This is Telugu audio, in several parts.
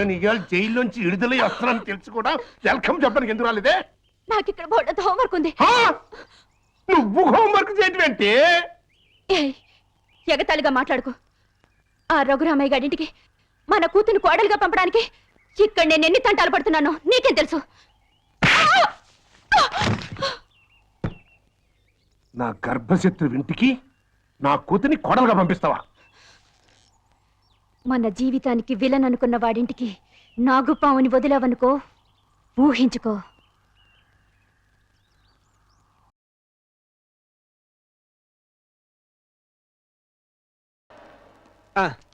నేను ఇవాళ జైల్లోంచి విడుదలై వస్తున్నాను తెలుసు కూడా వెల్కమ్ చెప్పడానికి ఎందుకు రాలేదే? నాకు ఇక్కడ బోర్డు హోంవర్క్ ఉంది. నువ్వు హోంవర్క్ చేయటం ఏంటి? ఎగతాళిగా మాట్లాడుకో. ఆ రఘురామయ్య గారింటికి మన కూతురు కోడలుగా పంపడానికి ఇక్కడ నేను ఎన్ని తంటాలు పడుతున్నానో నీకేం తెలుసు? నా గర్భశత్రు ఇంటికి నా కూతుని కోడలుగా పంపిస్తావా? మన జీవితానికి విలన్ అనుకున్న వాడింటికి నాగుపావుని వదిలావనుకో, ఊహించుకో.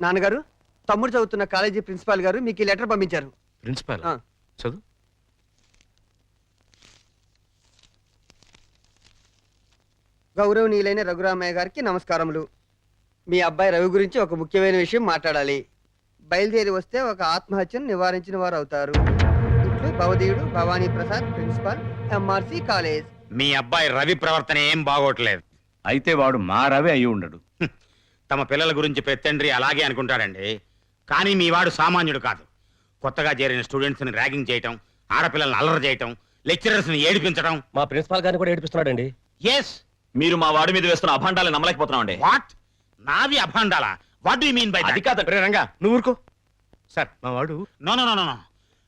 నాన్నగారు, తమ్ముడు చదువుతున్న కాలేజీ ప్రిన్సిపాల్ గారు మీకు ఈ లెటర్ పంపించారు. ప్రిన్సిపాల్ చదువు. గౌరవనీయులైన రఘురామయ్య గారికి నమస్కారములు. మీ అబ్బాయి రవి గురించి ఒక ముఖ్యమైన విషయం మాట్లాడాలి. బయలుదేరి వస్తే ఒక ఆత్మహత్యను నివారించిన వారు అవుతారు. ఇట్లు భవదీయుడు Bhavani Prasad, principal, MRC college. మీ అబ్బాయి రవి ప్రవర్తన ఏం బాగోట్లేదు. అయితే వాడు మా రవి అయి ఉండడు. తమ పిల్లల గురించి పెత్తండ్రి అలాగే అనుకుంటాడండి. కానీ మీ వాడు సామాన్యుడు కాదు. కొత్తగా చేరిన స్టూడెంట్స్ ని ర్యాగింగ్ చేయటం, ఆడపిల్లల్ని అల్లరి చేయటం, లెక్చరర్స్ ని ఏడిపించడం. మా ప్రిన్సిపాల్ గారిని కూడా ఏడిపిస్తున్నాడండి. ఎస్, మీరు మా వాడి మీద వేస్తున్న అభాండాలు నమ్మలేకపోతున్నాం అండి. వాట్? నావి అభాండాలా? What do you mean by that? అది కాదండి రంగా, నువ్వు ఊరుకో. సార్, మా వాడు. నో నో నో నో,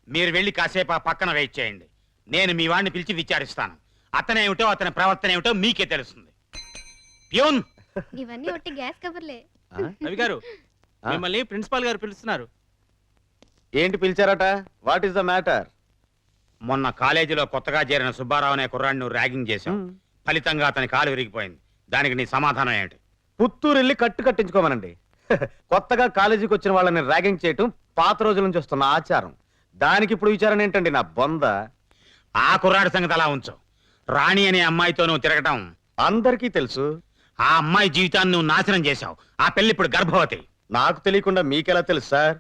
మీరు వెళ్ళి కాసేపు ఆ పక్కన వెయిట్ చేయండి. నేను మీ వాడిని పిలిచి విచారిస్తాను. అతనేమిటో అతని ప్రవర్తన ఏమిటో మీకే తెలుస్తుంది. ప్యూన్, ఇవన్నీ ఒట్టి గ్యాస్ కవర్లే. రవి గారు, మిమ్మల్ని ప్రిన్సిపాల్ గారు పిలుస్తున్నారు. ఏంటి పిలిచారట? What is the matter? మొన్న కాలేజీలో కొత్తగా చేరిన సుబ్బారావు అనే కుర్రాడిని నువ్వు ర్యాగింగ్ చేశావు. ఫలితంగా అతని కాలు విరిగిపోయింది. దానికి నీ సమాధానం ఏమిటి? పుత్తూరు వెళ్ళి కట్టించుకోమనండి. కొత్తగా కాలేజీకి వచ్చిన వాళ్ళని ర్యాగింగ్ చేయటం పాత రోజుల నుంచి వస్తున్న ఆచారం. దానికి ఇప్పుడు విచారణ ఏంటండి నా బొంద? ఆ కుర్రాడి సంగతి అలా ఉంచు. రాణి అనే అమ్మాయితో నువ్వు తిరగటం అందరికీ తెలుసు. ఆ అమ్మాయి జీవితాన్ని నువ్వు నాశనం చేశావు. ఆ పెళ్లి ఇప్పుడు గర్భవతి. నాకు తెలియకుండా మీకెలా తెలుసు సార్?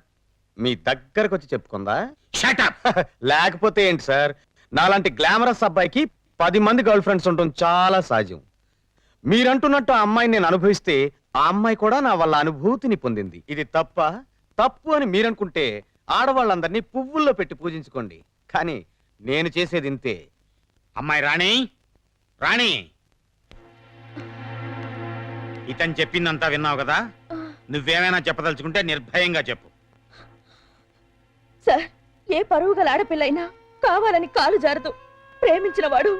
మీ దగ్గరకు వచ్చి చెప్పుకుందా? Shut up. లేకపోతే ఏంటి సార్? నాలాంటి గ్లామరస్ అబ్బాయికి 10 మంది గర్ల్ ఫ్రెండ్స్ ఉండటం చాలా సహజం. మీరంటున్నట్టు ఆ అమ్మాయిని నేను అనుభవిస్తే ఆ అమ్మాయి కూడా నా వల్ల అనుభూతిని పొందింది. ఇది తప్పు అని మీరనుకుంటే ఆడవాళ్ళందరినీ పువ్వుల్లో పెట్టి పూజించుకోండి. కానీ నేను చేసేది ఇంతే. అమ్మాయి రాణి, రాణి, ఇతను చెప్పిందంతా విన్నావు కదా? నువ్వేమైనా చెప్పదలుచుకుంటే నిర్భయంగా చెప్పు. సార్, ఏ పరువు గల ఆడపిల్లైనా కావాలని కాలు జారదు. ప్రేమించిన వాడు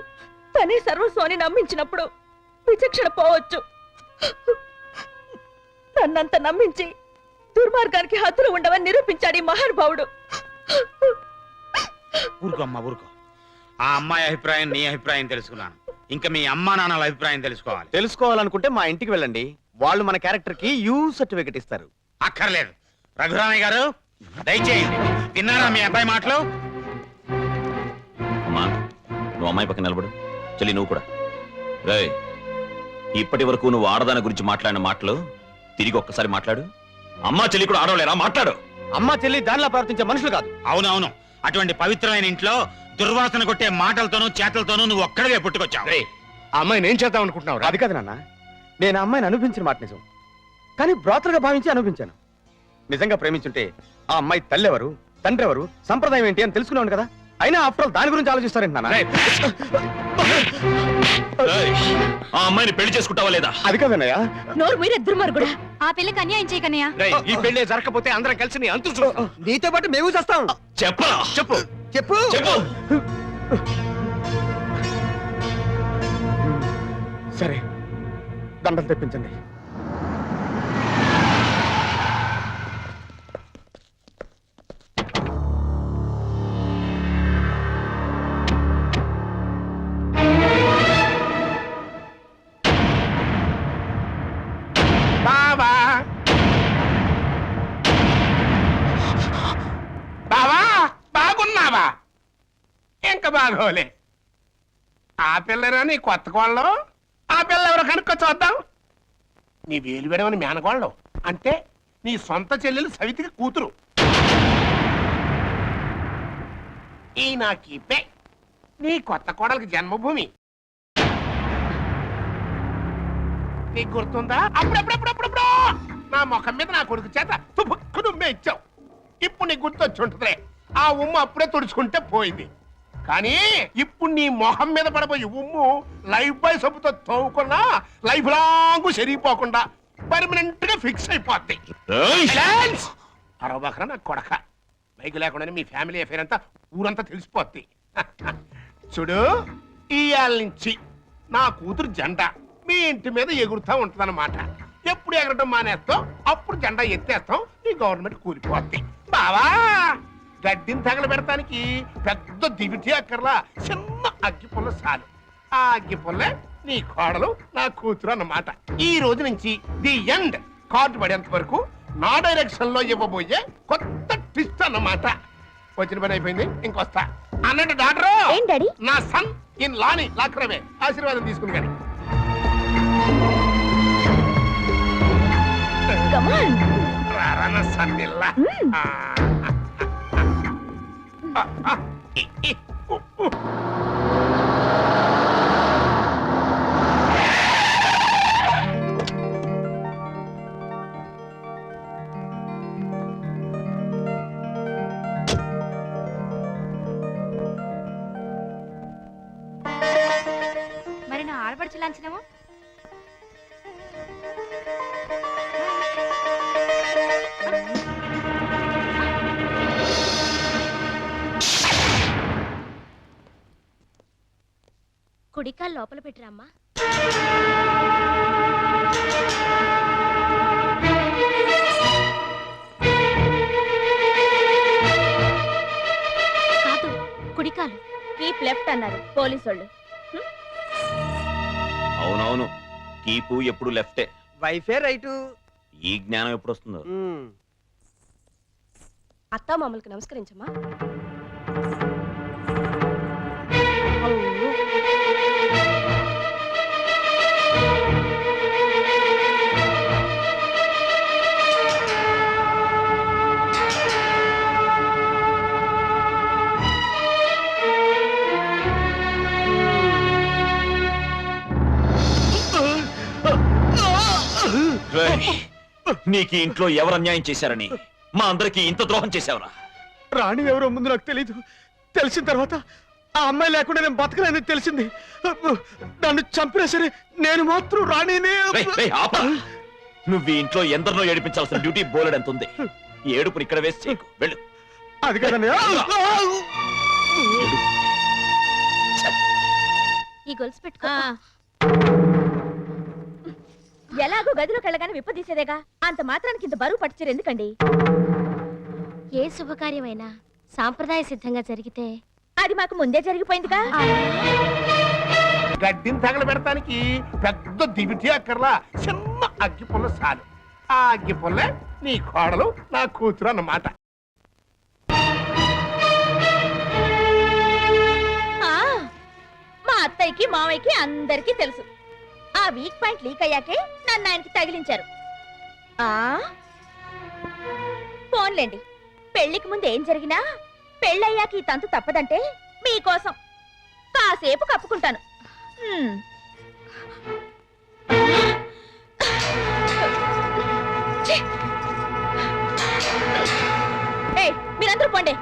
తనే సర్వస్వాన్ని నమ్మించినప్పుడు విచక్షణ పోవచ్చు. నన్నంత నమ్మించి దుర్మార్గానికి హద్దులు ఉండవని నిరూపించాడు ఈ మహానుభావుడు. ఊరుకో అమ్మా, ఊరుకో. ఆ అమ్మాయి అభిప్రాయం నీ అభిప్రాయం తెలుసుకున్నాను. ఇంకా మీ అమ్మా నాన్నల అభిప్రాయం తెలుసుకోవాలనుకుంటే మా ఇంటికి వెళ్ళండి. వాళ్ళు మన క్యారెక్టర్ కి యూ సర్టిఫికెట్ ఇస్తారు. అక్కర్లేదు. రఘురామయ్య గారు, దయచేయండి. విన్నారా మీ అబ్బాయి మాటలు? అమ్మా, నువ్వు అమ్మాయి పక్కన నిలబడు. చెల్లి, నువ్వు కూడా. రేయ్, ఇప్పటి వరకు నువ్వు ఆడదాని గురించి మాట్లాడిన మాటలు తిరిగి ఒక్కసారి మాట్లాడు. అమ్మా చెల్లి కూడా ఆడవలేరా? మాట్లాడు. అమ్మా చెల్లి దానిలా ప్రవర్తించే మనుషులు కాదు. అవునవును. అటువంటి పవిత్రమైన ఇంట్లో దుర్వాసన కొట్టే మాటలతోనూ చేతలతోనూ నువ్వు ఒక్కడవే పుట్టుకొచ్చావు. ఆ అమ్మాయిని ఏం చేద్దాం అనుకుంటున్నావు? అది కాదు నాన్న, నేను ఆ అమ్మాయిని అనుభవించిన మాట నిజం. కానీ బ్రాతలుగా భావించి అనుభవించాను. నిజంగా ప్రేమించుంటే ఆ అమ్మాయి తల్లి ఎవరు, తండ్రి ఎవరు, సంప్రదాయం ఏంటి అని తెలుసుకున్నాను కదా. అయినా ఆఫ్టర్ ఆల్ దాని గురించి ఆలోచిస్తారేంటి నాన్న? ఆ అమ్మాయిని పెళ్లి చేసుకుంటావా లేదా? అది కాదన్నయ్య. నోరు మీరే దుర్మార్గుడా. ఆ పిల్లకి అన్యాయం చేయకన్నయ్యా. ఈ పెళ్లి జరగకపోతే అందరం కలిసి నీ అంతు చూస్తాం. నీతో పాటు మేము చేస్తాం. చెప్పరా? చెప్పు చెప్పు చెప్పు. సరే, దండలు తెప్పించండి. బావా, బావా, బాగున్నావా? ఇంకా బాగోలే. ఆ పిల్లరా నీ కొత్త కోళ్ళం? ఆ పిల్ల ఎవరో కనుక్కో చూద్దాం. నీ వేలు విడవని మేనగోళ్ళం అంటే నీ సొంత చెల్లెలు సవితికి కూతురు. ఈ నా కీపే నీ కొత్త కోడలికి జన్మభూమి. నీకు గుర్తుందా? అప్పుడప్పుడప్పుడప్పుడు నా ముఖం మీద నా కొడుకు చేత తుప్పును ఇచ్చావు. ఇప్పుడు నీకు గుర్తొచ్చి ఉంటుందిలే. ఆ ఉమ్ము అప్పుడే తుడుచుకుంటే పోయింది. కానీ ఇప్పుడు నీ మొహం మీద పడబోయే ఉమ్ము లైఫ్ బాయ్ సబ్బుతో తోవుకున్నా లైఫ్ లాంగ్ సరిగిపోకుండా పర్మనెంట్ గా ఫిక్స్ అయిపోద్ది. అరవబకరా నా కొడక. బైక్ లేకుండానే మీ ఫ్యామిలీ అఫేర్ అంతా ఊరంతా తెలిసిపోద్ది. చూడు, ఇయాల నుంచి నా కూతురు జెండా మీ ఇంటి మీద ఎగురుతా ఉంటదన్నమాట. ఎప్పుడు ఎగరటం మానేస్తాం అప్పుడు జెండా ఎత్తేస్తాం. ఈ గవర్నమెంట్ కూలిపోద్ది. బావా, గడ్డిని తగలబెడటానికి పెద్ద దివిటి అక్కర్లా, చిన్న అగ్గి పుల్ల చాలు. ఆ అగ్గి పుల్లే నీ కోడలు నా కూతురు అన్నమాట. ఈ రోజు నుంచి ది ఎండ్ కార్డు పడేంత వరకు నా డైరెక్షన్ లో ఇవ్వబోయే కొత్త ట్విస్ట్ అన్నమాట. వచ్చిన పని అయిపోయింది, ఇంకొస్తా అన్నట్టు డాక్టర్. ఏం డాడీ? నా సన్ ఇన్ లాని లాక్రమే ఆశీర్వాదం తీసుకుని కానీ. Come on. రారా నా సన్నిల్లా. మరి నా ఆడపడుచు లాంఛనము కుడికాలు లోపల పెట్టిరమ్మా. కాదు, కుడికాలు. కీప్ లెఫ్ట్ అన్నారు పోలీసోళ్ళు. అవునవును, కీపు ఎప్పుడు లెఫ్టే. వైఫే రైటు. ఈ జ్ఞానం ఎప్పుడు వస్తుందో. అత్తా మామూలుకి నమస్కరించమ్మా. రేయ్, నీకు ఈ ఇంట్లో ఎవరు అన్యాయం చేశారని మా అందరికి ఇంత ద్రోహం చేశావురా? రాణి ఎవరో ముందు నాకు తెలీదు. తెలిసిన తర్వాత ఆ అమ్మాయి లేకుండా నేను బతకలేని తెలిసింది. నన్ను చంపినా సరే నేను మాత్రం రాణినే. రేయ్, రేయ్, ఆపరా. నువ్వు ఈ ఇంట్లో ఎందరినో ఏడిపించాల్సిన డ్యూటీ బోలెడు ఎంత ఉంది. ఈ ఏడుపుని ఇక్కడ వేసి చేయకు. వెళ్ళు. అది కదన్నయ్య. ఏడు. ఈ గొలుసు పెట్టుకో. ఎలాగో గదిలోకి వెళ్ళగానే విప్పదీసేదేగా, అంత మాత్రానికి ఇంత బరువు పట్టుచీర ఎందుకండి? ఏ శుభకార్యమైనా సాంప్రదాయ సిద్ధంగా జరిగితే అది మాకు ముందే జరిగిపోయిందిగా. గడ్డిని తగలబెడటానికి పెద్ద దివిటి అక్కర్లా, చిన్న అగ్గి పుల్ల చాలు. ఆ అగ్గి పుల్లే నీ కోడలు నా కూతురు అన్నమాట. ఆ, మా అత్తయ్యకి మావయ్యకి అందరికీ తెలుసు. ఆ వీక్ పాయింట్ లీక్ అయ్యాకే నన్ను ఆయనకి తగిలించారు. ఆ ఫోన్లేండి, పెళ్లికి ముందు ఏం జరిగినా పెళ్ళయ్యాక ఈ తంతు తప్పదంటే మీకోసం కాసేపు కప్పుకుంటాను. ఏయ్, మీరందరూ పోండి.